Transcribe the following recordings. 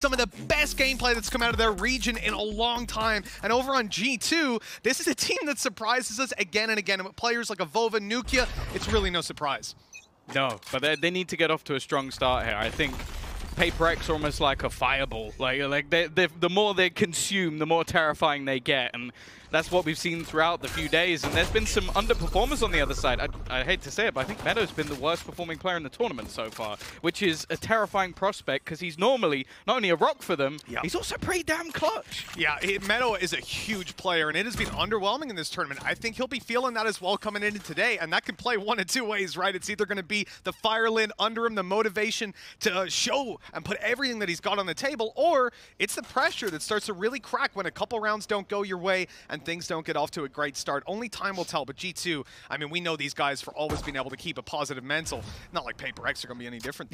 some of the best gameplay that's come out of their region in a long time. And over on G2, this is a team that surprises us again and again. And with players like AvovA, nukkye, it's really no surprise. No, but they need to get off to a strong start here. I think PRX are almost like a fireball. Like the more they consume, the more terrifying they get. And that's what we've seen throughout the few days. And there's been some underperformers on the other side. I hate to say it, but I think Meddo's been the worst performing player in the tournament so far, which is a terrifying prospect because he's normally not only a rock for them, he's also pretty damn clutch. Yeah, Meddo is a huge player, and it has been underwhelming in this tournament. I think he'll be feeling that as well coming into today, and that can play one of two ways, right? It's either going to be the fire lid under him, the motivation to show and put everything that he's got on the table, or it's the pressure that starts to really crack when a couple rounds don't go your way and things don't get off to a great start. Only time will tell, but G2, I mean, we know these guys for always being able to keep a positive mental. Not like PRX are going to be any different.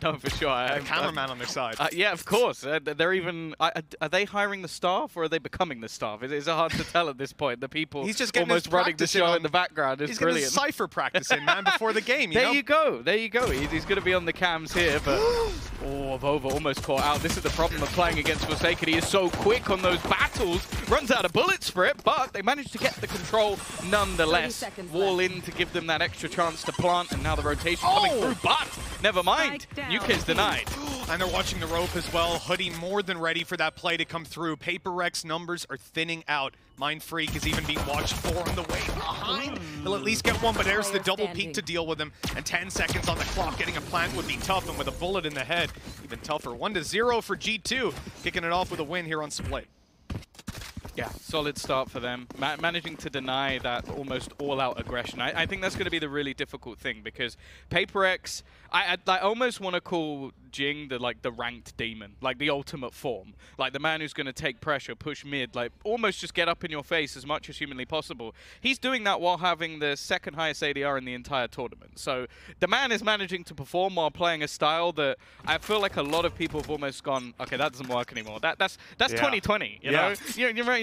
No, for sure. A cameraman on their side. Yeah, of course. They're even... are they hiring the staff, or are they becoming the staff? It's hard to tell at this point. The people he's just almost running the show in the background is brilliant. He's getting Cypher practicing, man, before the game, There you go. There you go. He's going to be on the cams here, but... Oh, AvovA almost caught out. This is the problem of playing against Forsaken. He is so quick on those battles, runs out of bullets for it, but they managed to get the control nonetheless. Wall in to give them that extra chance to plant, and now the rotation coming through, but never mind. nukkye's denied. And they're watching the rope as well. Hoody more than ready for that play to come through. PRX numbers are thinning out. Mindfreak is even being watched for on the way behind. He'll at least get one, but there's the double peek to deal with him. And 10 seconds on the clock. Getting a plant would be tough, and with a bullet in the head, even tougher. 1-0 for G2. Kicking it off with a win here on Split. Yeah, solid start for them. Managing to deny that almost all-out aggression. I think that's going to be the really difficult thing, because PRX, I almost want to call Jinggg the ranked demon, like the ultimate form, like the man who's going to take pressure, push mid, like almost just get up in your face as much as humanly possible. He's doing that while having the second highest ADR in the entire tournament. So the man is managing to perform while playing a style that I feel like a lot of people have almost gone, okay, that doesn't work anymore. That's 2020, you know?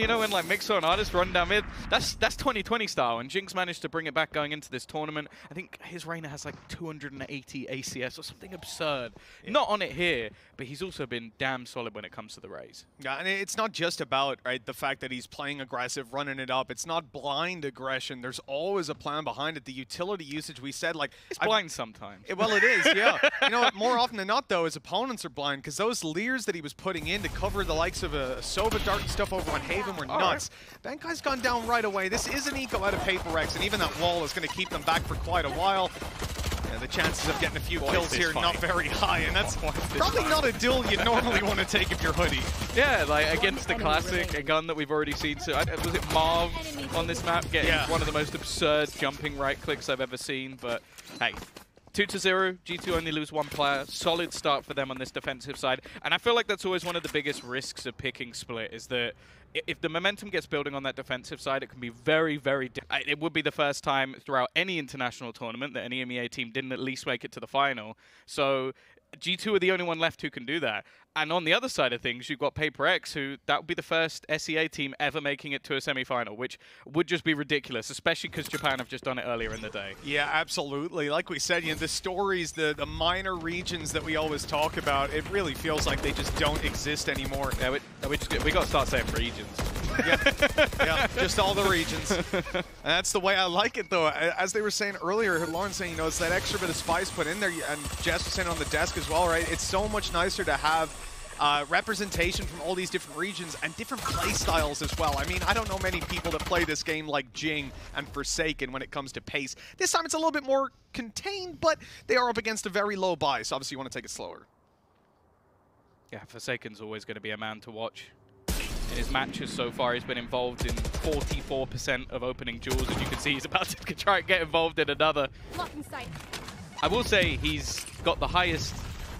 You know when like Mixwell and artists run down mid, that's 2020 style, and Jingg's managed to bring it back going into this tournament. I think his Reina has like 280 ACS or something absurd. Not on it here, but he's also been damn solid when it comes to the Raze. Yeah, and it's not just about the fact that he's playing aggressive, running it up. It's not blind aggression. There's always a plan behind it. The utility usage, we said, like it's blind sometimes. Well, it is, yeah. You know, more often than not, though, his opponents are blind, because those leers that he was putting in to cover the likes of a Sova Dart and stuff over on Haven were nuts. Benkai's gone down right away. This is an eco out of PRX, and even that wall is going to keep them back for quite a while. Yeah, the chances of getting a few kills here not very high, and that's probably not a duel you normally want to take if you're Hoody. Yeah, like against the classic, a gun that we've already seen. So was it Marv on this map getting one of the most absurd jumping right clicks I've ever seen? But hey. 2-0, G2 only lose one player. Solid start for them on this defensive side. And I feel like that's always one of the biggest risks of picking Split, is that if the momentum gets building on that defensive side, it can be very, very... It would be the first time throughout any international tournament that an EMEA team didn't at least make it to the final. So G2 are the only one left who can do that. And on the other side of things, you've got PRX, who that would be the first SEA team ever making it to a semi-final, which would just be ridiculous, especially because Japan have just done it earlier in the day. Yeah, absolutely. Like we said, the stories, the minor regions that we always talk about, it really feels like they just don't exist anymore. Yeah, we got to start saying regions. Yeah, just all the regions. And that's the way I like it, though. As they were saying earlier, Lauren saying, it's that extra bit of spice put in there, and Jess was saying on the desk as well, right? It's so much nicer to have representation from all these different regions and different play styles as well. I mean, I don't know many people that play this game like Jinggg and Forsaken when it comes to pace. This time it's a little bit more contained, but they are up against a very low buy, so obviously you want to take it slower. Yeah, Forsaken's always going to be a man to watch. In his matches so far, he's been involved in 44% of opening duels, and you can see he's about to try and get involved in another. I will say he's got the highest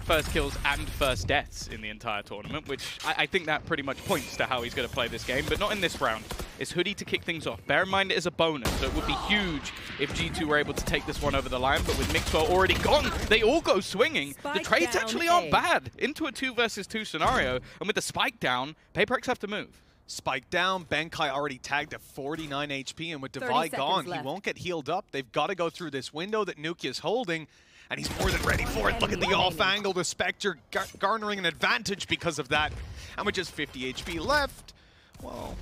first kills and first deaths in the entire tournament, which I think that pretty much points to how he's going to play this game, but not in this round. It's Hoody to kick things off. Bear in mind it is a bonus, so it would be huge if G2 were able to take this one over the line, but with Mixwell already gone, they all go swinging. The trades actually aren't bad into a 2 versus 2 scenario, and with the spike down, PRX have to move. Spike down, Benkai already tagged at 49 HP, and with Divide gone, he won't get healed up. They've got to go through this window that nukkye is holding. and he's more than ready for it. Look at the off angle, the Spectre garnering an advantage because of that. And with just 50 HP left, well,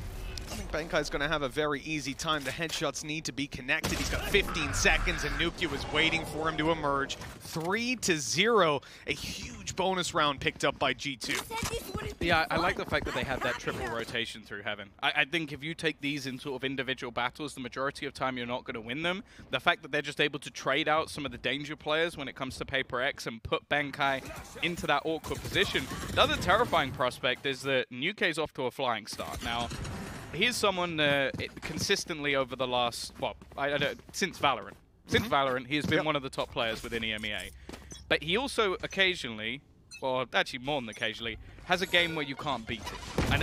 I think Benkai's going to have a very easy time. The headshots need to be connected. He's got 15 seconds, and nukkye was waiting for him to emerge. 3-0, a huge bonus round picked up by G2. Yeah, I like the fact that they had that triple rotation through Heaven. I think if you take these in sort of individual battles, the majority of time you're not going to win them. The fact that they're just able to trade out some of the danger players when it comes to PRX and put Benkai into that awkward position. The other terrifying prospect is that nukkye's off to a flying start. Now, he's someone consistently over the last, well, since VALORANT. Since VALORANT, he has been one of the top players within EMEA. But he also occasionally, or actually more than occasionally, has a game where you can't beat it. And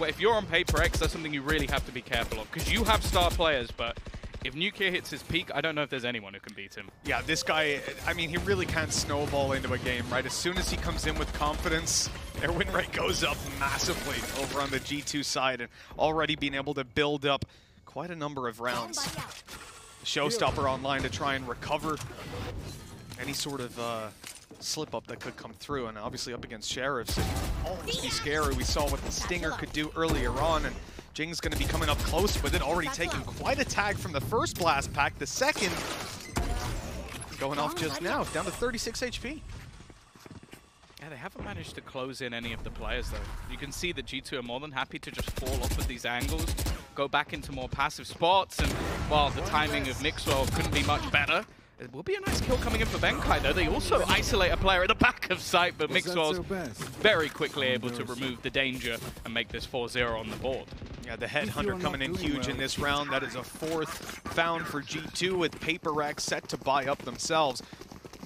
if you're on PRX, that's something you really have to be careful of. Because you have star players, but if nukkye hits his peak, I don't know if there's anyone who can beat him. Yeah, this guy, I mean, he really can't snowball into a game, right? As soon as he comes in with confidence, their win rate goes up massively over on the G2 side, and already being able to build up quite a number of rounds. Showstopper online to try and recover any sort of slip-up that could come through, and obviously up against Sheriffs, it always be scary. We saw what the Stinger could do earlier on, and Jingg's going to be coming up close with it, already taking quite a tag from the first blast pack. The second going off just now, down to 36 HP. Yeah, they haven't managed to close in any of the players, though. You can see that G2 are more than happy to just fall off of these angles, go back into more passive spots, and while the timing of Mixwell couldn't be much better, it will be a nice kill coming in for Benkai, though. They also isolate a player at the back of site, but Mixwell's very quickly able to remove the danger and make this 4-0 on the board. Yeah, the Headhunter coming in huge in this round. That is a fourth found for G2 with PRX set to buy up themselves.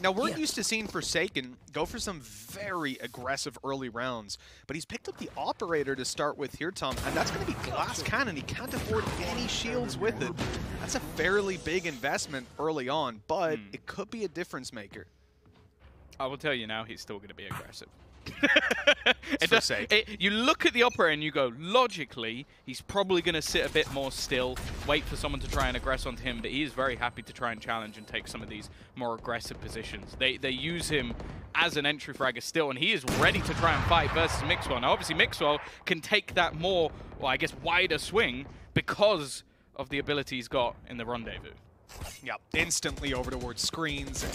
Now, we're used to seeing Forsaken go for some very aggressive early rounds, but he's picked up the Operator to start with here, Tom, and that's going to be Glass Cannon. He can't afford any shields with it. That's a fairly big investment early on, but it could be a difference maker. I will tell you now, he's still going to be aggressive. You look at the Operator and you go, logically, he's probably going to sit a bit more still, wait for someone to try and aggress onto him, but he is very happy to try and challenge and take some of these more aggressive positions. They use him as an entry fragger still, and he is ready to try and fight versus Mixwell. Now, obviously, Mixwell can take that more, well, I guess, wider swing because of the ability he's got in the Rendezvous. Yeah, instantly over towards screens.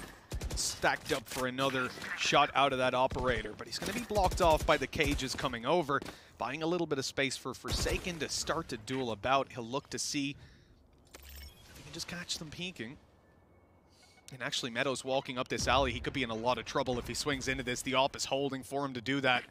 Stacked up for another shot out of that Operator, but he's going to be blocked off by the cages coming over, buying a little bit of space for Forsaken to start to duel about. He'll look to see if he can just catch them peeking. And actually, Meddo's walking up this alley. He could be in a lot of trouble if he swings into this. The Op is holding for him to do that.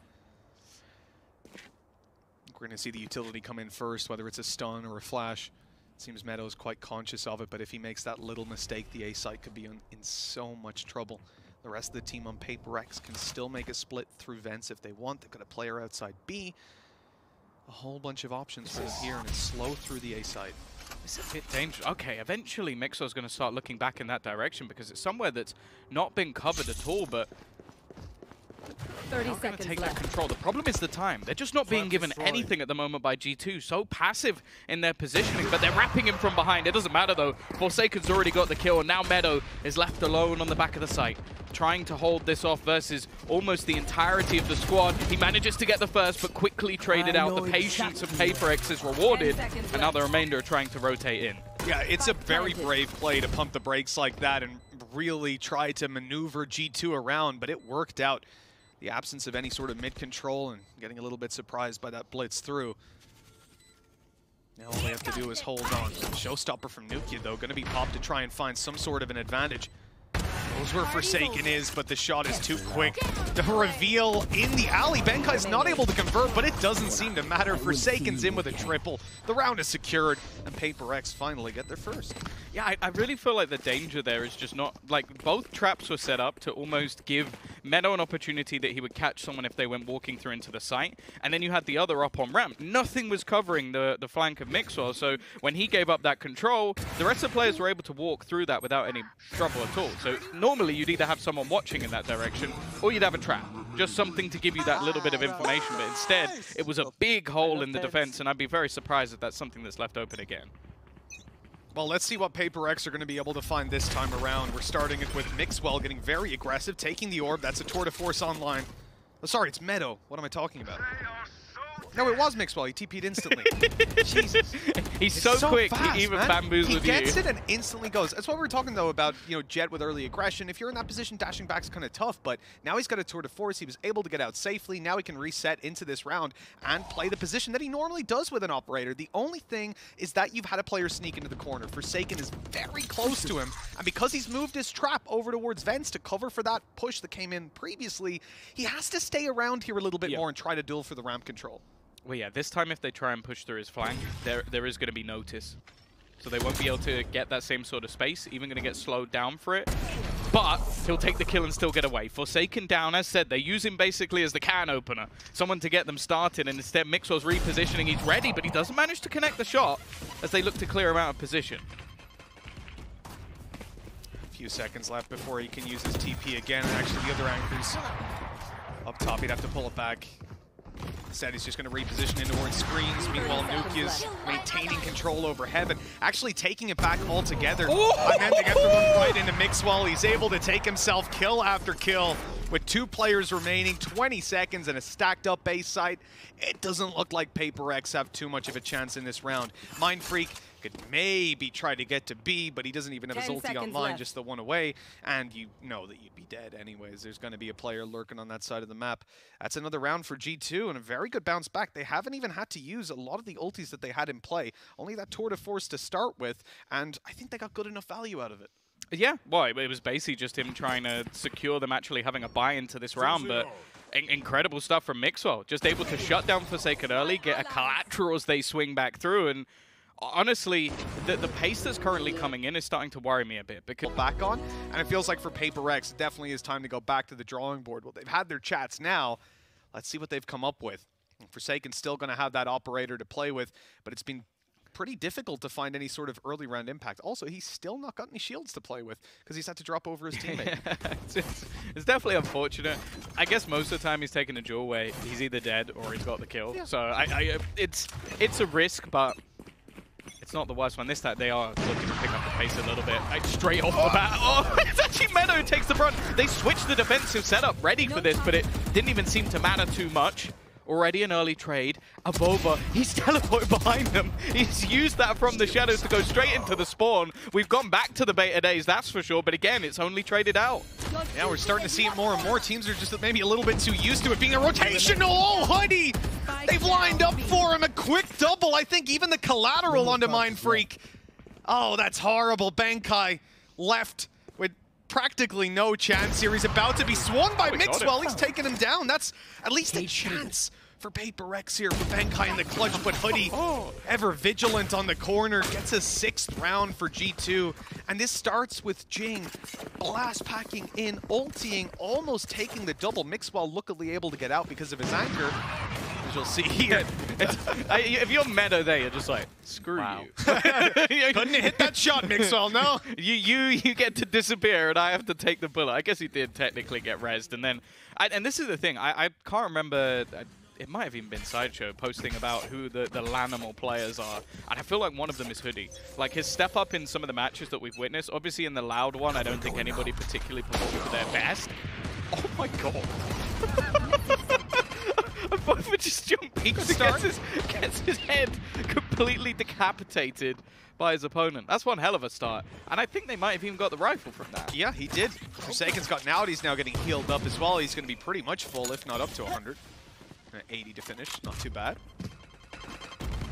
We're going to see the utility come in first, whether it's a stun or a flash. Seems Meddo is quite conscious of it, but if he makes that little mistake, the A site could be in so much trouble. The rest of the team on PRX can still make a split through vents if they want. They've got a player outside B. A whole bunch of options for them here, and it's slow through the A site. It's a bit dangerous. Okay, eventually Mixwell's going to start looking back in that direction because it's somewhere that's not been covered at all, but 30 seconds take left. that control. The problem is the time. They're just not being given anything at the moment by G2. So passive in their positioning, but they're wrapping him from behind. It doesn't matter though. Forsaken's already got the kill, and now Meddo is left alone on the back of the site, trying to hold this off versus almost the entirety of the squad. He manages to get the first, but quickly traded out. The patience of PRX is rewarded, and now the remainder are trying to rotate in. Yeah, it's a very brave play to pump the brakes like that and really try to maneuver G2 around, but it worked out. The absence of any sort of mid-control and getting a little bit surprised by that blitz through. Now all they have to do is hold on. Showstopper from nukkye, though, going to be popped to try and find some sort of an advantage. Knows where Forsaken is, but the shot is too quick. The reveal in the alley. Benkai's not able to convert, but it doesn't seem to matter. Forsaken's in with a triple. The round is secured, and PRX finally get their first. Yeah, I really feel like the danger there is just not, like, both traps were set up to almost give Meddo an opportunity that he would catch someone if they went walking through into the site, and then you had the other up on ramp. Nothing was covering the flank of Mixwell, so when he gave up that control, the rest of the players were able to walk through that without any trouble at all. So normally you'd either have someone watching in that direction, or you'd have a trap. Just something to give you that little bit of information, but instead, it was a big hole in the defense, and I'd be very surprised if that's something that's left open again. Well, let's see what PRX are going to be able to find this time around. We're starting it with Mixwell getting very aggressive, taking the orb. That's a tour de force online. Oh, sorry, it's Meddo. What am I talking about? No, it was Mixwell. He TP'd instantly. Jesus. He's so quick, fast, he even man. bamboozled you. He gets it and instantly goes. That's what we were talking, though, about, you know, Jett with early aggression. If you're in that position, dashing back's kind of tough, but now he's got a tour de force. He was able to get out safely. Now he can reset into this round and play the position that he normally does with an operator. The only thing is that you've had a player sneak into the corner. Forsaken is very close to him, and because he's moved his trap over towards Vents to cover for that push that came in previously, he has to stay around here a little bit more and try to duel for the ramp control. Well, yeah, this time if they try and push through his flank, there is going to be notice. So they won't be able to get that same sort of space, even going to get slowed down for it. But he'll take the kill and still get away. Forsaken down, as said, they use him basically as the can opener. Someone to get them started, and instead Mixwell's repositioning. He's ready, but he doesn't manage to connect the shot as they look to clear him out of position. A few seconds left before he can use his TP again, and actually the other anchors up top, he'd have to pull it back. Instead, he's just going to reposition in towards screens. Meanwhile, nukkye is maintaining control over Heaven, actually taking it back altogether. And then they get the one right into Mixwell. He's able to take himself kill after kill with 2 players remaining, 20 seconds, and a stacked up base site. It doesn't look like PRX have too much of a chance in this round. Mindfreak could maybe try to get to B, but he doesn't even have his ulti online, just the one away, and you know that you'd be dead anyways. There's going to be a player lurking on that side of the map. That's another round for G2, and a very good bounce back. They haven't even had to use a lot of the ultis that they had in play. Only that tour de force to start with, and I think they got good enough value out of it. Yeah, well, it was basically just him trying to secure them actually having a buy into this round, but incredible stuff from Mixwell. Just able to shut down Forsaken early, get a collateral as they swing back through, and honestly, the pace that's currently coming in is starting to worry me a bit. Because back on, and it feels like for PRX, it definitely is time to go back to the drawing board. Well, they've had their chats now. Let's see what they've come up with. Forsaken's still going to have that operator to play with, but it's been pretty difficult to find any sort of early round impact. Also, he's still not got any shields to play with because he's had to drop over his teammate. It's definitely unfortunate. I guess most of the time he's taking a duel where he's either dead or he's got the kill. Yeah. So it's a risk, but it's not the worst one. This time they are looking to pick up the pace a little bit. Like straight off the bat. Oh, it's actually Meddo who takes the front. They switched the defensive setup ready for this, but it didn't even seem to matter too much. Already an early trade. AvovA, he's teleported behind them. He's used that from the shadows to go straight into the spawn. We've gone back to the beta days, that's for sure, but again, it's only traded out. Yeah, we're starting to see it more and more. Teams are just maybe a little bit too used to it being a rotational. Oh, hoody! They've lined up for him. A quick double. I think even the collateral onto mindfreak. Oh, that's horrible. Benkai left with practically no chance here. He's about to be swung by Mixwell. He's taking him down. That's at least a chance for PRX here for Benkai in the clutch, but hoody, ever vigilant on the corner, gets a 6th round for G2. And this starts with Jinggg blast packing in, ulting, almost taking the double. Mixwell luckily able to get out because of his anchor. As you'll see here. If you're Meddo there, you're just like, screw you. Couldn't hit that shot, Mixwell, no. You get to disappear and I have to take the bullet. I guess he did technically get rezzed. And then, and this is the thing, I can't remember, it might have even been Sideshow posting about who the Lanimal players are. And I feel like one of them is Hoody. Like his step up in some of the matches that we've witnessed, obviously in the Loud one, I don't think anybody particularly performed to their best. Oh my god. AvovA just jumped, gets his head completely decapitated by his opponent. That's one hell of a start. And I think they might have even got the rifle from that. Yeah, he did. Forsaken's gotten out. He's now getting healed up as well. He's going to be pretty much full, if not up to 100. 80 to finish, not too bad.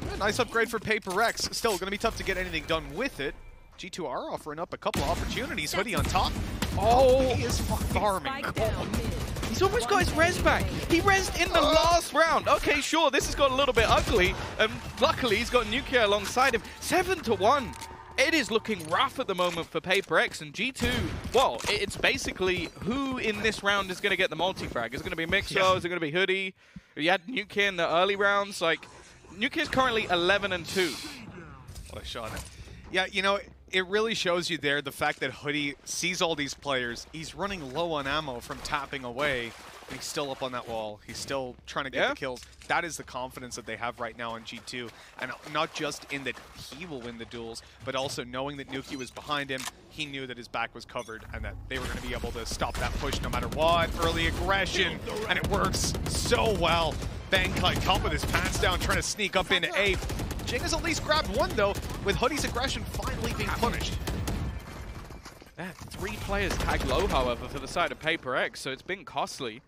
Yeah, nice upgrade for PRX. Still going to be tough to get anything done with it. G2 are offering up a couple of opportunities. Hoody on top. Oh, he is farming. He's almost got his res back. He rezzed in the last round. Okay, sure, this has got a little bit ugly. Luckily, he's got nukkye alongside him. 7-1. It is looking rough at the moment for PRX, and G2, well, it's basically who in this round is going to get the multi-frag. Is it going to be Mixwell? Is it going to be hoody? You had nukkye in the early rounds. Like, nukkye is currently 11-2. What a shot. Yeah, you know, it really shows you there the fact that hoody sees all these players. He's running low on ammo from tapping away. He's still up on that wall. He's still trying to get the kills. That is the confidence that they have right now on G2. And not just in that he will win the duels, but also knowing that nukkye was behind him. He knew that his back was covered and that they were going to be able to stop that push no matter what. Early aggression, and it works so well. Benkai caught with his pants down, trying to sneak up into A. Jinggg has at least grabbed one, though, with hoodie's aggression finally being punished. Yeah, 3 players tag low, however, for the side of PRX, so it's been costly.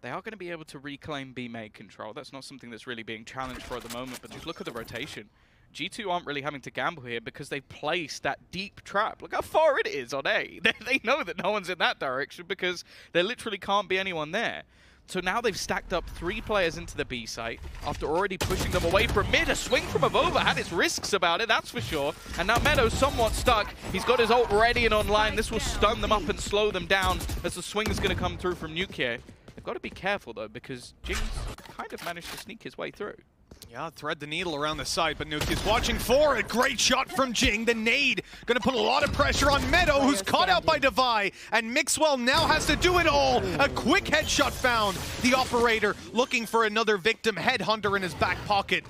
They are going to be able to reclaim B-Main control. That's not something that's really being challenged for at the moment, but just look at the rotation. G2 aren't really having to gamble here because they've placed that deep trap. Look how far it is on A. They know that no one's in that direction because there literally can't be anyone there. So now they've stacked up 3 players into the B site after already pushing them away from mid. A swing from AvovA had its risks about it, that's for sure. And now Meddo's somewhat stuck. He's got his ult ready and online. This will stun them up and slow them down as the swing is going to come through from nukkye. They've got to be careful, though, because Jingg's kind of managed to sneak his way through. Yeah, thread the needle around the side, but nukkye's watching for it. Great shot from Jinggg. The nade going to put a lot of pressure on Meddo, who's caught out by Devi. And Mixwell now has to do it all. A quick headshot found. The operator looking for another victim. Headhunter in his back pocket.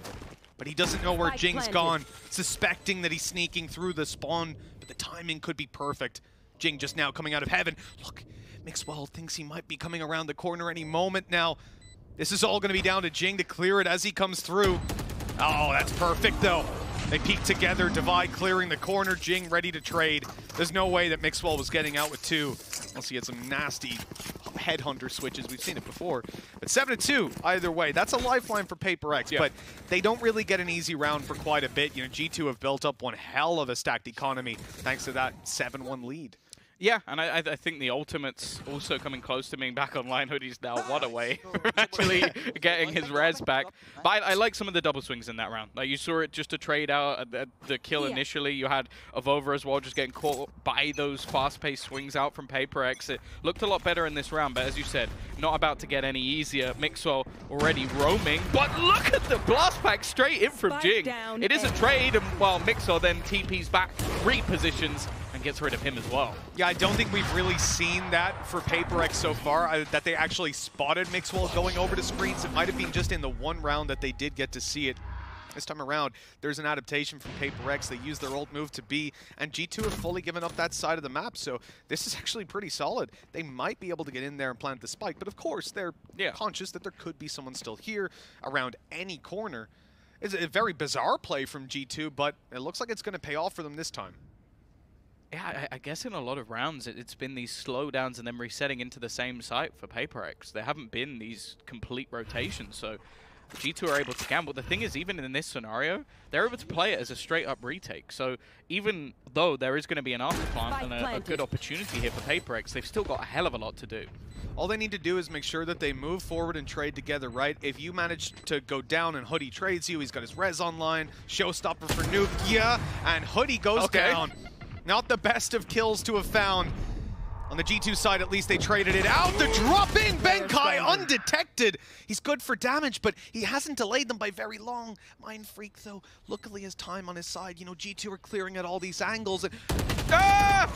But he doesn't know where Jingg's gone. Suspecting that he's sneaking through the spawn. But the timing could be perfect. Jinggg just now coming out of heaven. Look, Mixwell thinks he might be coming around the corner any moment now. This is all going to be down to Jinggg to clear it as he comes through. Oh, that's perfect, though. They peek together, Devi clearing the corner, Jinggg ready to trade. There's no way that Mixwell was getting out with 2, unless he had some nasty headhunter switches. We've seen it before. But 7-2, either way. That's a lifeline for PRX, but they don't really get an easy round for quite a bit. You know, G2 have built up one hell of a stacked economy thanks to that 7-1 lead. Yeah, and I think the ultimate's also coming close to being back online. Hoodie's now one away from actually getting his res back. But I like some of the double swings in that round. Like, you saw it just to trade out the kill initially. You had AvovA as well just getting caught by those fast-paced swings out from PRX. It looked a lot better in this round, but as you said, not about to get any easier. Mixwell already roaming, but look at the blast pack straight in from Jinggg. It is a trade, and while Mixwell then TP's back, repositions, and gets rid of him as well. Yeah, I don't think we've really seen that for PRX so far, that they actually spotted Mixwell going over to screens. It might have been just in the one round that they did get to see it. This time around, there's an adaptation from PRX. They use their ult move to B, and G2 have fully given up that side of the map, so this is actually pretty solid. They might be able to get in there and plant the spike, but of course, they're conscious that there could be someone still here around any corner. It's a very bizarre play from G2, but it looks like it's going to pay off for them this time. Yeah, I guess in a lot of rounds, it's been these slowdowns and then resetting into the same site for PRX. There haven't been these complete rotations, so G2 are able to gamble. The thing is, even in this scenario, they're able to play it as a straight-up retake. So even though there is going to be an afterplant and a good opportunity here for PRX, they've still got a hell of a lot to do. All they need to do is make sure that they move forward and trade together, right? If you manage to go down and Hoodie trades you, he's got his res online, showstopper for nukkye, and Hoodie goes down. Not the best of kills to have found. On the G2 side, at least they traded it out. The drop in, Benkai undetected. He's good for damage, but he hasn't delayed them by very long. Mindfreak, though, luckily has time on his side. You know, G2 are clearing at all these angles. And well,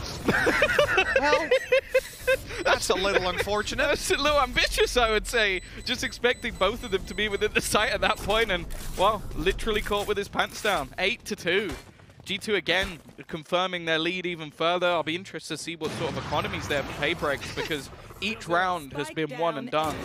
that's a little unfortunate. That's a little ambitious, I would say. Just expecting both of them to be within the site at that point, and, well, literally caught with his pants down. 8-2. G2 again confirming their lead even further. I'll be interested to see what sort of economy's there for PRX, because each round has been won and done.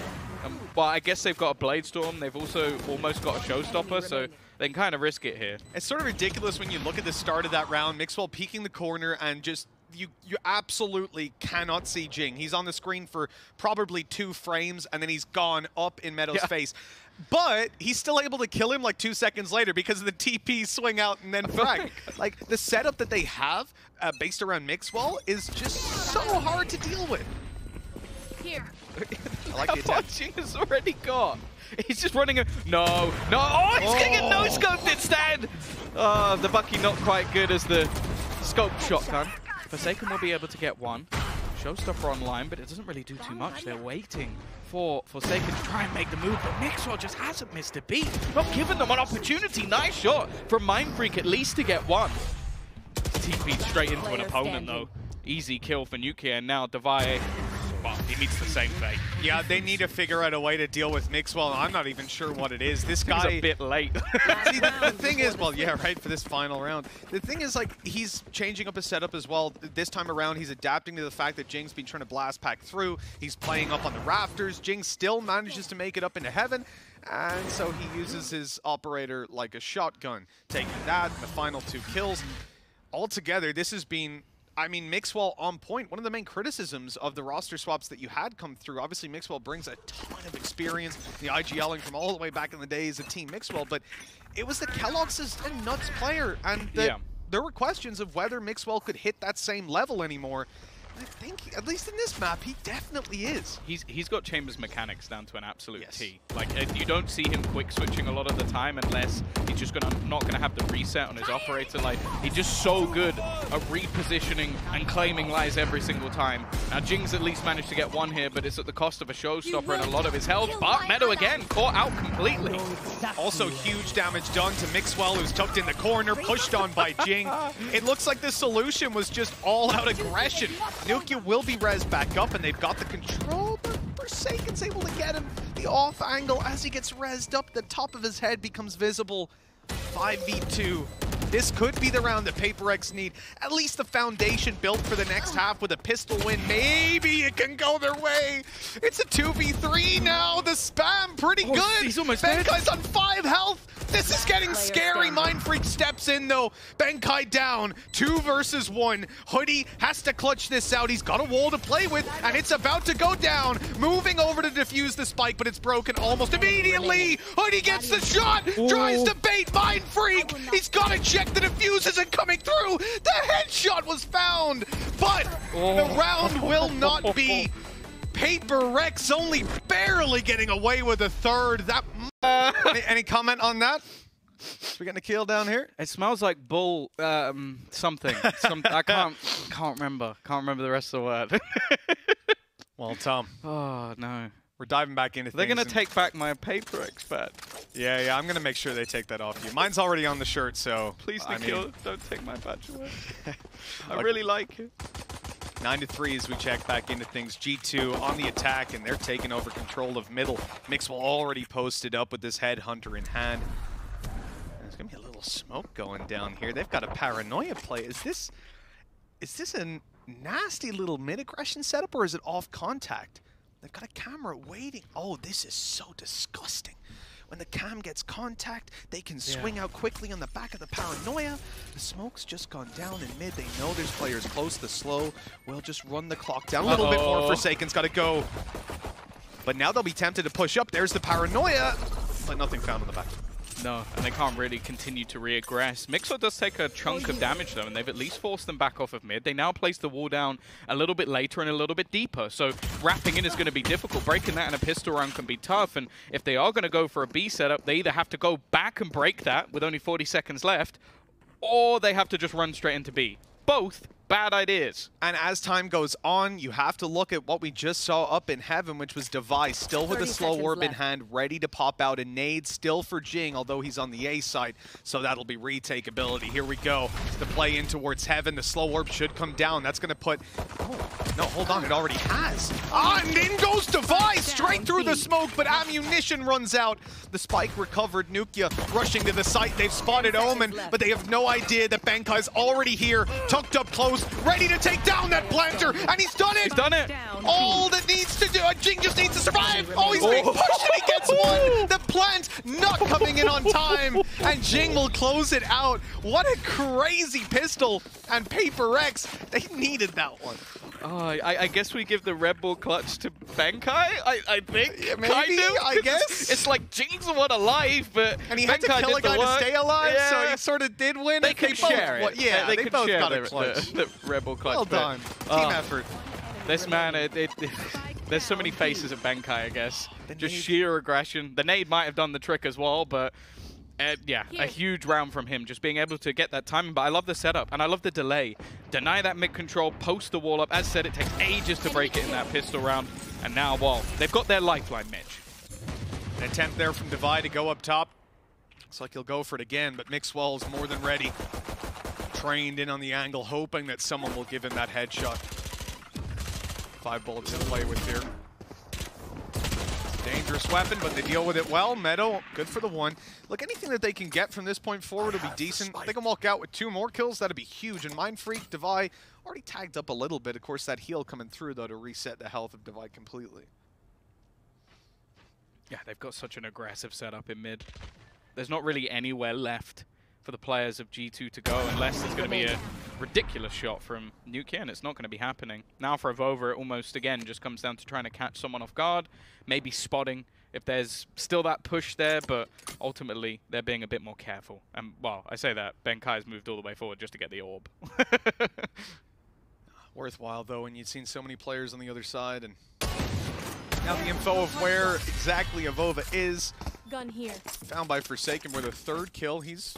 Well, I guess they've got a Blade Storm. They've also almost got a Showstopper, so they can kind of risk it here. It's sort of ridiculous when you look at the start of that round. Mixwell peeking the corner and just you absolutely cannot see Jinggg. He's on the screen for probably 2 frames, and then he's gone up in Meddo's face. But he's still able to kill him like 2 seconds later because of the TP swing out and then frag. Like, the setup that they have based around Mixwell is just so hard to deal with. Here. I like the attempt. Jinggg has already got. He's just running a... No. Oh, he's getting a no-scoped instead! The Bucky not quite good as the scope shotgun. Forsaken will be able to get one. Showstopper online, but it doesn't really do too much. They're waiting for Forsaken to try and make the move, but Mixwell just hasn't missed a beat. Not giving them an opportunity. Nice shot from mindfreak at least to get one. TP'd straight into an opponent, though. Easy kill for nukkye, and now Devi but he meets the same fate. Yeah, they need to figure out a way to deal with Mixwell. I'm not even sure what it is. This guy... He's a bit late. See, the thing is, well, yeah, right, for this final round. The thing is, like, he's changing up his setup as well. This time around, he's adapting to the fact that Jingg's been trying to blast pack through. He's playing up on the rafters. Jinggg still manages to make it up into heaven. And so he uses his operator like a shotgun, taking that, the final 2 kills. Altogether, this has been, I mean, Mixwell on point. One of the main criticisms of the roster swaps that you had come through, obviously Mixwell brings a ton of experience, the IGLing from all the way back in the days of Team Mixwell, but it was the Kellogg's and Nuts player, and there were questions of whether Mixwell could hit that same level anymore. I think, at least in this map, he definitely is. He's got Chember's mechanics down to an absolute T. Like, you don't see him quick switching a lot of the time unless he's just not gonna have the reset on his operator. Like, he's just so good at repositioning and claiming lies every single time. Now, Jingg's at least managed to get one here, but it's at the cost of a showstopper and a lot of his health. But Meddo again, caught out completely. Also, huge damage done to Mixwell, who's tucked in the corner, pushed on by Jinggg. It looks like the solution was just all-out aggression. Nukkye will be rezzed back up, and they've got the control, but Forsaken's able to get him. The off angle, as he gets rezzed up, the top of his head becomes visible. 5v2. This could be the round that PRX need. At least the foundation built for the next half with a pistol win. Maybe it can go their way. It's a 2v3 now. The spam pretty good. He's almost dead. Benkai's on 5 health. This is getting scary. Mindfreak steps in though. Benkai down. 2 versus 1. Hoody has to clutch this out. He's got a wall to play with, and it's about to go down. Moving over to defuse the spike, but it's broken almost immediately. Hoody gets the shot. Tries to bait Mindfreak. He's got to check the defuse isn't coming through. The headshot was found, but the round will not be. PRX only barely getting away with a third. That any comment on that? We getting a kill down here? It smells like bull something. I can't remember. Can't remember the rest of the word. Well, Tom. Oh no. We're diving back into things. They're gonna take back my PRX badge. Yeah, I'm gonna make sure they take that off you. Mine's already on the shirt, so please, Nikhil, don't take my badge away. I really like it. 9-3 as we check back into things. G2 on the attack, and they're taking over control of middle. Mixwell already posted up with this headhunter in hand. There's gonna be a little smoke going down here. They've got a paranoia play. Is this a nasty little mid-aggression setup, or is it off contact? They've got a camera waiting. Oh, this is so disgusting. When the cam gets contact, they can swing out quickly on the back of the paranoia. The smoke's just gone down in mid. They know there's players close. The slow will just run the clock down a little bit more. Forsaken's got to go. But now they'll be tempted to push up. There's the paranoia, but nothing found on the back. No, and they can't really continue to re-aggress. Mixwell does take a chunk of damage though, and they've at least forced them back off of mid. They now place the wall down a little bit later and a little bit deeper, so wrapping in is going to be difficult. Breaking that in a pistol round can be tough, and if they are going to go for a B setup, they either have to go back and break that with only 40 seconds left, or they have to just run straight into B. Both bad ideas. And as time goes on, you have to look at what we just saw up in heaven, which was Device, still with a slow orb in hand, ready to pop out a nade, still for Jinggg, although he's on the A side, so that'll be retake ability. Here we go. The play in towards heaven. The slow orb should come down. That's going to put... Oh, no, hold on. It already has. Ah, and in goes Device, straight through the smoke, but ammunition runs out. The spike recovered. Nukkye rushing to the site. They've spotted Omen, but they have no idea that Benkai's already here, tucked up close, ready to take down that planter, and he's done it! He's done it! All that needs to do, Jinggg just needs to survive! Oh, he's being pushed and he gets one! The plant not coming in on time, and Jinggg will close it out. What a crazy pistol, and PRX, they needed that one. Oh, I guess we give the Red Bull clutch to Benkai, I think. Yeah, maybe, I guess. It's like Jingg's the one alive, but and he had to kill a guy to stay alive, so he sort of did win. They could share it. Yeah, they both got a clutch. The Red Bull clutch. Well done. Team effort. This man, there's so many faces of Benkai, I guess. Just sheer aggression. The nade might have done the trick as well, but yeah, a huge round from him, just being able to get that timing. But I love the setup, and I love the delay. Deny that mid-control, post the wall up. As said, it takes ages to break it in that pistol round. And now, well, they've got their lifeline, Mitch. An attempt there from Divide to go up top. Looks like he'll go for it again, but Mixwell's more than ready. Trained in on the angle, hoping that someone will give him that headshot. 5 bullets to play with here. Dangerous weapon, but they deal with it well. Meddo, good for the 1. Look, anything that they can get from this point forward will be decent. They can walk out with 2 more kills. That'd be huge. And mindfreak, Devi already tagged up a little bit. Of course, that heal coming through, though, to reset the health of Devi completely. Yeah, they've got such an aggressive setup in mid. There's not really anywhere left for the players of G2 to go unless there's going to be a ridiculous shot from nukkye, and it's not going to be happening. Now for AvovA, it almost, again, just comes down to trying to catch someone off guard, maybe spotting if there's still that push there, but ultimately they're being a bit more careful. And, well, I say that, Benkai's moved all the way forward just to get the orb. Worthwhile, though, when you've seen so many players on the other side, and now the info of where exactly AvovA is. Gun here. Found by Forsaken with a 3rd kill. He's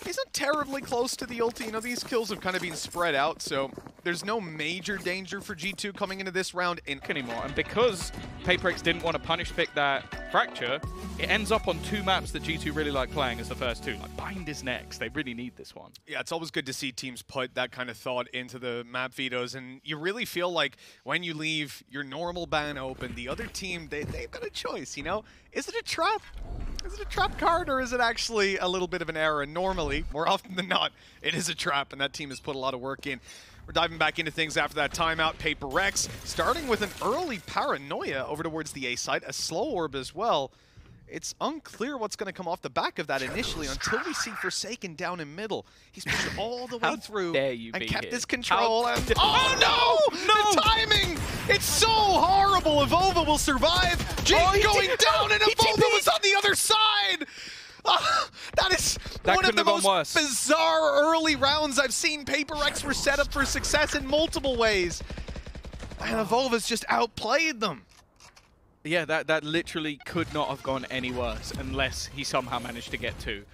not terribly close to the ulti. You know, these kills have kind of been spread out, so there's no major danger for G2 coming into this round anymore. And because PRX didn't want to punish pick that Fracture, it ends up on 2 maps that G2 really like playing as the first 2. Like, Bind is next. They really need this one. Yeah, it's always good to see teams put that kind of thought into the map vetoes, and you really feel like when you leave your normal ban open, the other team, they've got a choice, you know? Is it a trap? Is it a trap card, or is it actually a little bit of an error? And normally, more often than not, it is a trap, and that team has put a lot of work in. We're diving back into things after that timeout. PRX starting with an early paranoia over towards the A side, a slow orb as well. It's unclear what's going to come off the back of that initially until we see Forsaken down in middle. He's pushed all the way through and kept his control. And oh no! No! The timing! It's so horrible. AvovA will survive. Jinggg going down, and AvovA was on the other side. That is one of the most bizarre early rounds I've seen. PRX were set up for success in multiple ways, and AvovA's just outplayed them. Yeah, that literally could not have gone any worse unless he somehow managed to get 2.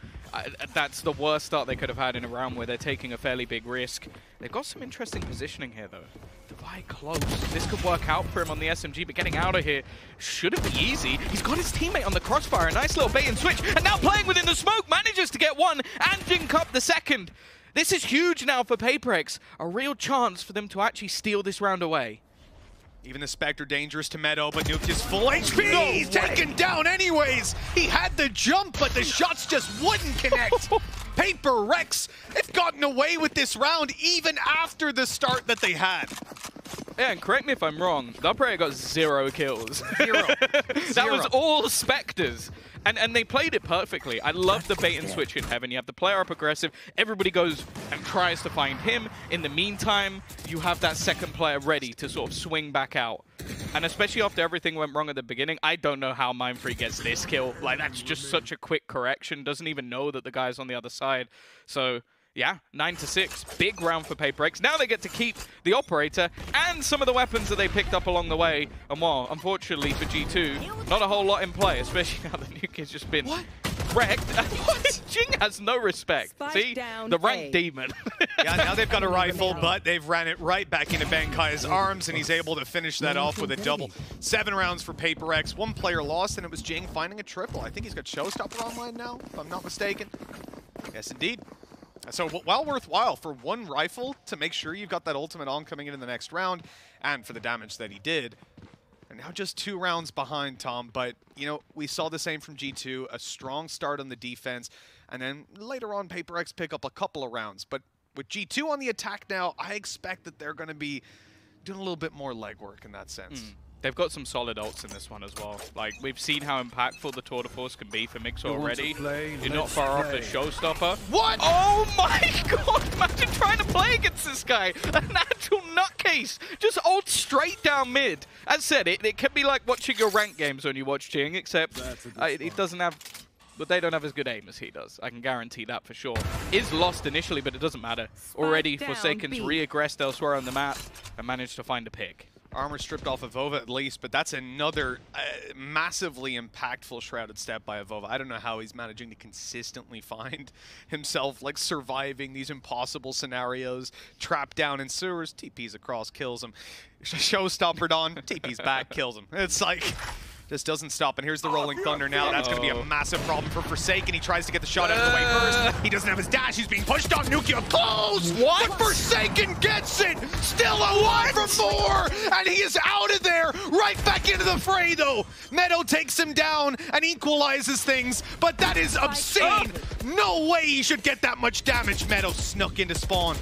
That's the worst start they could have had in a round where they're taking a fairly big risk. They've got some interesting positioning here, though. Devi close. This could work out for him on the SMG, but getting out of here shouldn't be easy. He's got his teammate on the crossfire. A nice little bait and switch. And now playing within the smoke, manages to get 1 and Jinggg up the 2nd. This is huge now for PRX. A real chance for them to actually steal this round away. Even the Spectre dangerous to Meddo, but Nuke is full HP. No, he's taken down anyways. He had the jump, but the shots just wouldn't connect. PRX have gotten away with this round even after the start that they had. Yeah, and correct me if I'm wrong, that player got 0 kills. 0. That was all Spectres. And they played it perfectly. I love the bait and switch in Heaven. You have the player up aggressive. Everybody goes and tries to find him. In the meantime, you have that second player ready to sort of swing back out. And especially after everything went wrong at the beginning, I don't know how mindfreak gets this kill. Like, that's just such a quick correction. Doesn't even know that the guy's on the other side. So, yeah, 9-6. Big round for PRX. Now they get to keep the operator and some of the weapons that they picked up along the way. And well, unfortunately for G2, not a whole lot in play, especially now the nuke has just been wrecked. Jinggg has no respect. See? The rank demon. Yeah, now they've got a rifle, but they've ran it right back into Benkai's arms, and he's able to finish that off with a double. 7 rounds for PRX. 1 player lost, and it was Jinggg finding a triple. I think he's got Showstopper online now, if I'm not mistaken. Yes, indeed. So, well worthwhile for 1 rifle to make sure you've got that ultimate on coming in the next round, and for the damage that he did. And now just 2 rounds behind, Tom. But, you know, we saw the same from G2, a strong start on the defense, and then later on, PRX pick up a couple of rounds. But with G2 on the attack now, I expect that they're going to be doing a little bit more legwork in that sense. They've got some solid ults in this one as well. Like, we've seen how impactful the tour de force can be for Mixwell already. You're not far off the showstopper. What? Oh my god! Imagine trying to play against this guy. An actual nutcase. Just ult straight down mid. As said, it can be like watching your rank games when you watch Jinggg, except it doesn't have... But they don't have as good aim as he does. I can guarantee that for sure. Is lost initially, but it doesn't matter. Already, Forsaken's re-aggressed elsewhere on the map and managed to find a pick. Armor stripped off of AvovA at least, but that's another massively impactful shrouded step by AvovA. I don't know how he's managing to consistently find himself, like, surviving these impossible scenarios. Trapped down in sewers, TP's across, kills him. Showstoppered on, TP's back, kills him. It's like, This doesn't stop, and here's the Rolling Thunder now. That's going to be a massive problem for Forsaken. He tries to get the shot out of the way first. He doesn't have his dash. He's being pushed on. nukkye close! What? But Forsaken gets it! Still alive for more! And he is out of there! Right back into the fray, though! Meddo takes him down and equalizes things, but that is obscene! No way he should get that much damage! Meddo snuck into spawn.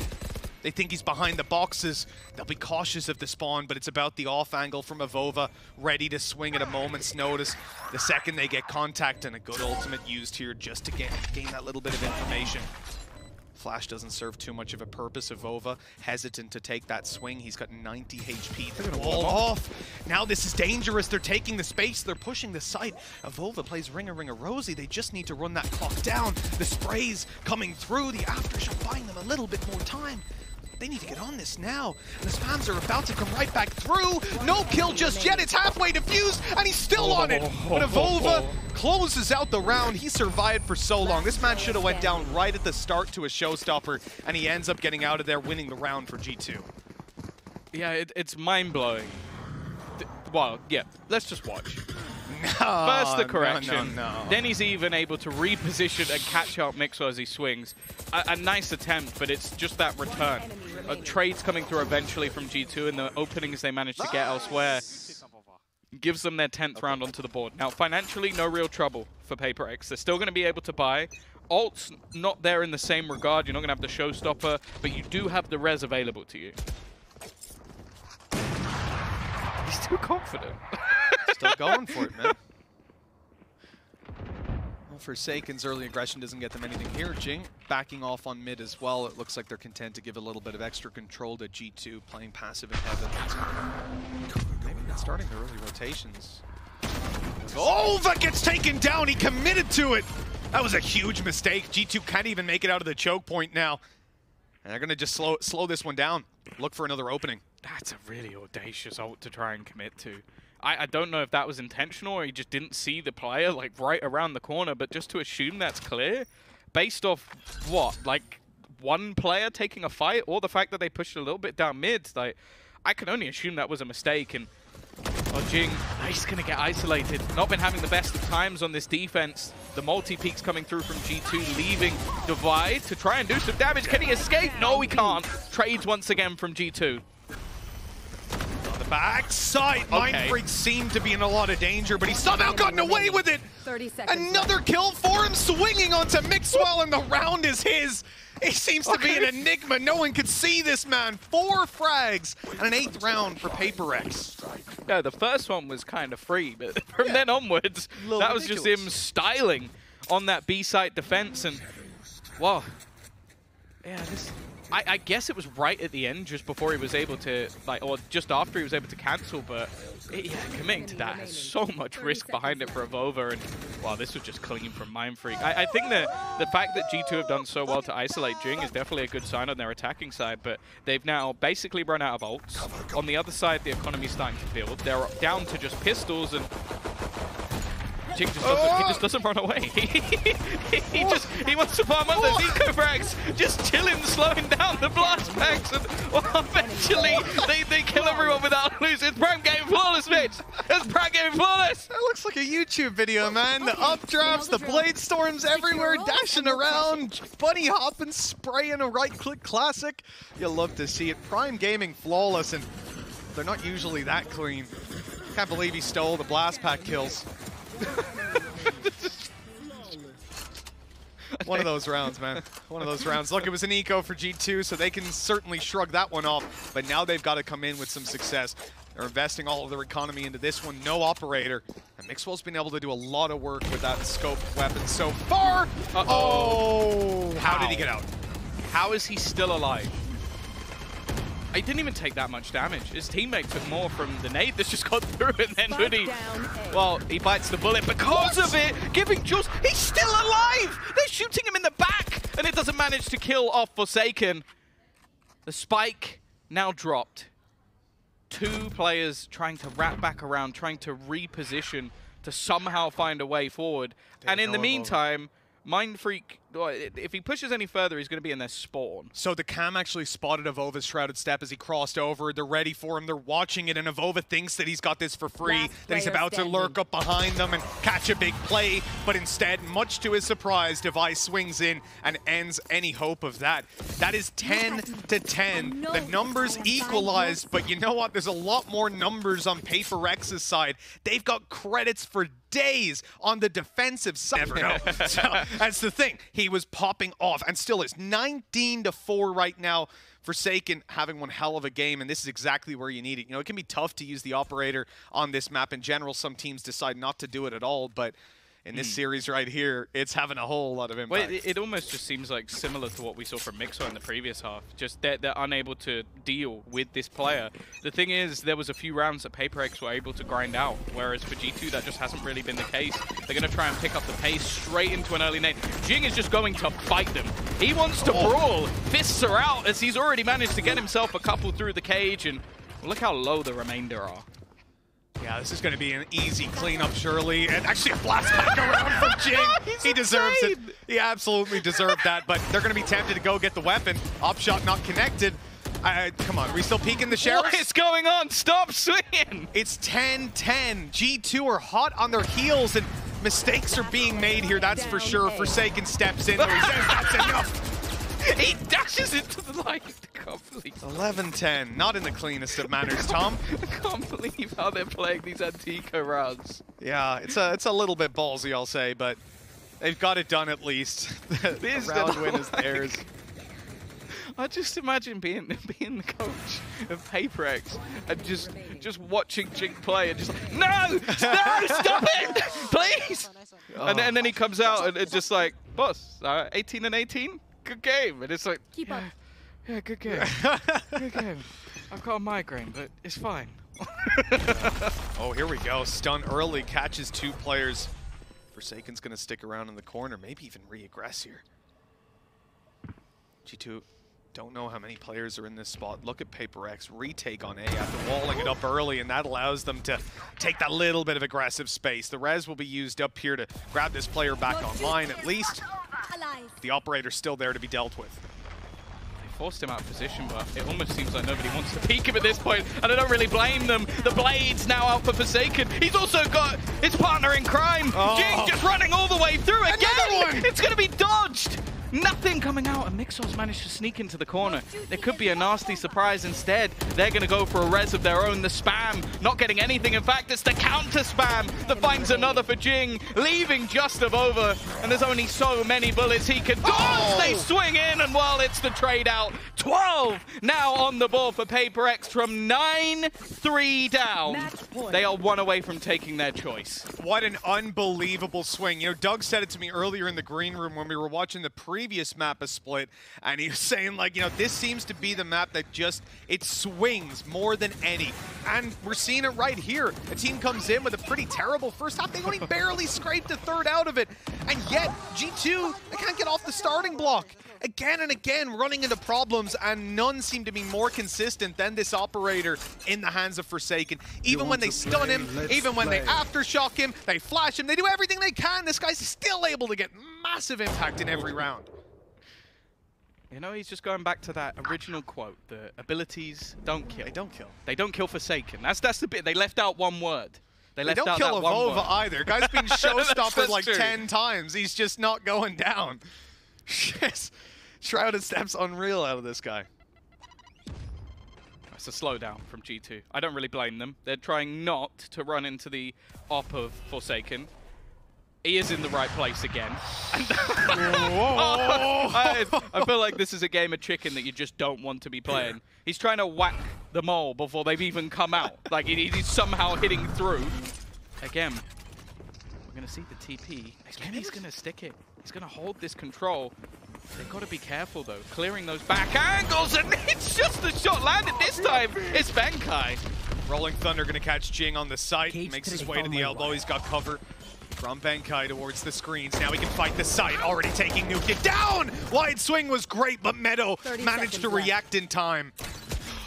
They think he's behind the boxes. They'll be cautious of the spawn, but it's about the off angle from AvovA, ready to swing at a moment's notice. The second they get contact, and a good ultimate used here just to gain that little bit of information. Flash doesn't serve too much of a purpose. AvovA hesitant to take that swing. He's got 90 HP. They're gonna wall off. Now this is dangerous. They're taking the space. They're pushing the site. AvovA plays Ringer Rosie. They just need to run that clock down. The sprays coming through. The aftershock buying them a little bit more time. They need to get on this now. And the spams are about to come right back through. No kill just yet. It's halfway defused, and he's still on it. But AvovA closes out the round. He survived for so long. This man should have went down right at the start to a showstopper, and he ends up getting out of there, winning the round for G2. Yeah, it's mind-blowing. Well, yeah, let's just watch. No, First the correction, no. then he's even able to reposition and catch out Mixwell as he swings. A nice attempt, but it's just that return. Trades coming through eventually from G2, and the openings they managed to get elsewhere gives them their 10th round onto the board. Now, financially, no real trouble for PRX. They're still going to be able to buy. Ult's not there in the same regard. You're not going to have the showstopper, but you do have the res available to you. He's too confident. Still going for it, man. Well, Forsaken's early aggression doesn't get them anything here. Jinggg backing off on mid as well. It looks like they're content to give a little bit of extra control to G2, playing passive in heaven. Maybe not starting the early rotations. AvovA gets taken down. He committed to it. That was a huge mistake. G2 can't even make it out of the choke point now. And they're going to just slow this one down. Look for another opening. That's a really audacious ult to try and commit to. I don't know if that was intentional or he just didn't see the player like right around the corner, but just to assume that's clear, based off what, like one player taking a fight or the fact that they pushed a little bit down mid, like I can only assume that was a mistake. And Jinggg, he's going to get isolated. Not been having the best of times on this defense. The multi-peaks coming through from G2, leaving Divide to try and do some damage. Can he escape? No, he can't. Trades once again from G2. Backside, mindfreak seemed to be in a lot of danger, but he's somehow gotten away with it. 30 seconds. Another kill for him, swinging onto Mixwell, and the round is his. He seems to be an enigma. No one could see this man. 4 frags and an 8th round for PRX. Yeah, the first one was kind of free, but from then onwards, that was just him styling on that B-site defense. And, wow. Yeah, I guess it was right at the end, just before he was able to, like, or just after he was able to cancel, but yeah, committing to that has so much risk behind it for AvovA, and wow, this was just clean from mindfreak. I think that the fact that G2 have done so well to isolate Jinggg is definitely a good sign on their attacking side, but they've now basically run out of ults. On the other side, the economy's starting to build. They're down to just pistols, and Jinggg just doesn't run away. he wants to farm up those eco frags, just chilling, slowing down the blast packs, and well, eventually they kill everyone without losing. It's Prime getting flawless, bitch! It's Prime getting flawless! That looks like a YouTube video, man. The updrafts, the blade storms everywhere, dashing around, bunny hopping, spraying a right-click classic. You'll love to see it. Prime gaming flawless, and they're not usually that clean. Can't believe he stole the blast pack kills. One of those rounds, man. One of those rounds. Look, it was an eco for G2, so they can certainly shrug that one off. But now they've got to come in with some success. They're investing all of their economy into this one. No operator. And Mixwell's been able to do a lot of work with that scope weapon so far. Oh! How did he get out? How is he still alive? He didn't even take that much damage. His teammate took more from the nade that's just got through, and then hoody, well, he bites the bullet because of it, giving just, he's still alive! They're shooting him in the back, and it doesn't manage to kill off Forsaken. The spike now dropped. 2 players trying to wrap back around, trying to reposition to somehow find a way forward. And in the meantime, mindfreak, if he pushes any further, he's going to be in their spawn. So the cam actually spotted AvovA's Shrouded Step as he crossed over. They're ready for him. They're watching it, and AvovA thinks that he's got this for free, that he's about to lurk up behind them and catch a big play. But instead, much to his surprise, Device swings in and ends any hope of that. That is 10 to 10. The numbers equalized, but you know what? There's a lot more numbers on PRX's side. They've got credits for days on the defensive side. Never know. So that's the thing. He was popping off and still is 19 to 4 right now. Forsaken having one hell of a game, and this is exactly where you need it. You know, it can be tough to use the operator on this map in general. Some teams decide not to do it at all, but in this series right here, it's having a whole lot of impact. Well, it almost just seems like similar to what we saw from Mixwell in the previous half. Just they're unable to deal with this player. The thing is, there was a few rounds that PRX were able to grind out, whereas for G2, that just hasn't really been the case. They're going to try and pick up the pace straight into an early nade. Jinggg is just going to fight them. He wants to brawl. Fists are out as he's already managed to get himself a couple through the cage, and look how low the remainder are. Yeah, this is going to be an easy cleanup, surely. And actually a blast back around from Jinggg. He deserves it. He absolutely deserved that, but they're going to be tempted to go get the weapon. Op shot not connected. Come on, we still peeking the Sheriffs? What is going on? Stop swinging! It's 10-10. G2 are hot on their heels, and mistakes are being made here, that's for sure. Forsaken steps in, he says that's enough. He dashes into the light. I can't believe 11-10, not in the cleanest of manners, Tom. I can't believe how they're playing these Antico rounds. Yeah, it's a little bit ballsy, I'll say, but they've got it done at least. The round win is theirs. I just imagine being the coach of PRX and just watching Jinggg play and just like, no, stop it, please. And then he comes out and it's just like, boss, 18 and 18, good game. And it's like, keep up. Yeah, good game, good game. I've got a migraine, but it's fine. Oh, here we go. Stun early, catches 2 players. Forsaken's gonna stick around in the corner, maybe even re-aggress here. G2. Don't know how many players are in this spot. Look at PRX retake on A after walling it up early, and that allows them to take that little bit of aggressive space. The res will be used up here to grab this player back online at least. The operator's still there to be dealt with. They forced him out of position, but it almost seems like nobody wants to peek him at this point, and I don't really blame them. The Blade's now out for Forsaken. He's also got his partner in crime. Jinggg just running all the way through again. It's going to be dodged. Nothing coming out, and Mixwell's managed to sneak into the corner. There could be a nasty surprise instead. They're going to go for a res of their own. The spam, not getting anything. In fact, it's the counter spam that finds another for Jinggg, leaving just AvovA. And there's only so many bullets he can dodge. They swing in, and well, it's the trade out. 12 now on the board for PRX from 9-3 down. They are 1 away from taking their choice. What an unbelievable swing. You know, Doug said it to me earlier in the green room when we were watching the previous map a split, and he was saying, like, you know, this seems to be the map that just, it swings more than any. And we're seeing it right here. A team comes in with a pretty terrible first half. They only barely scraped a third out of it. And yet, G2, they can't get off the starting block. Again and again, running into problems, and none seem to be more consistent than this operator in the hands of Forsaken. Even when they stun him, even when they aftershock him, they flash him, they do everything they can. This guy's still able to get massive impact in every round. You know, he's just going back to that original quote, the abilities don't kill. They don't kill. They don't kill Forsaken. That's the bit. They left out one word. They don't kill AvovA either. Guy's been showstoppered like 10 times. He's just not going down. Yes. Shrouded Step's unreal out of this guy. It's a slowdown from G2. I don't really blame them. They're trying not to run into the op of Forsaken. He is in the right place again. I feel like this is a game of chicken that you just don't want to be playing. He's trying to whack the mole before they've even come out. Like, he's somehow hitting through. Again, we're going to see the TP. Again, he's going to stick it. He's going to hold this control. They've got to be careful, though. Clearing those back angles, and it's just the shot landed this time. It's Benkai. Rolling Thunder going to catch Jinggg on the site. Makes his way to the elbow. He's got cover from Benkai towards the screens. Now he can fight the site. Already taking nukkye down. Wide swing was great, but Meddo managed to react in time.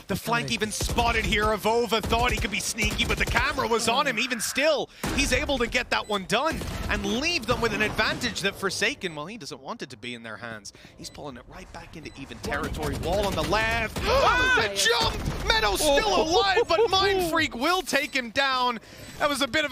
The flank even spotted here. AvovA thought he could be sneaky, but the camera was on him. Even still, he's able to get that one done and leave them with an advantage that Forsaken, well, he doesn't want it to be in their hands. He's pulling it right back into even territory. Wall on the left. Oh, the jump! Meddo's still alive, but mindfreak will take him down. That was a bit of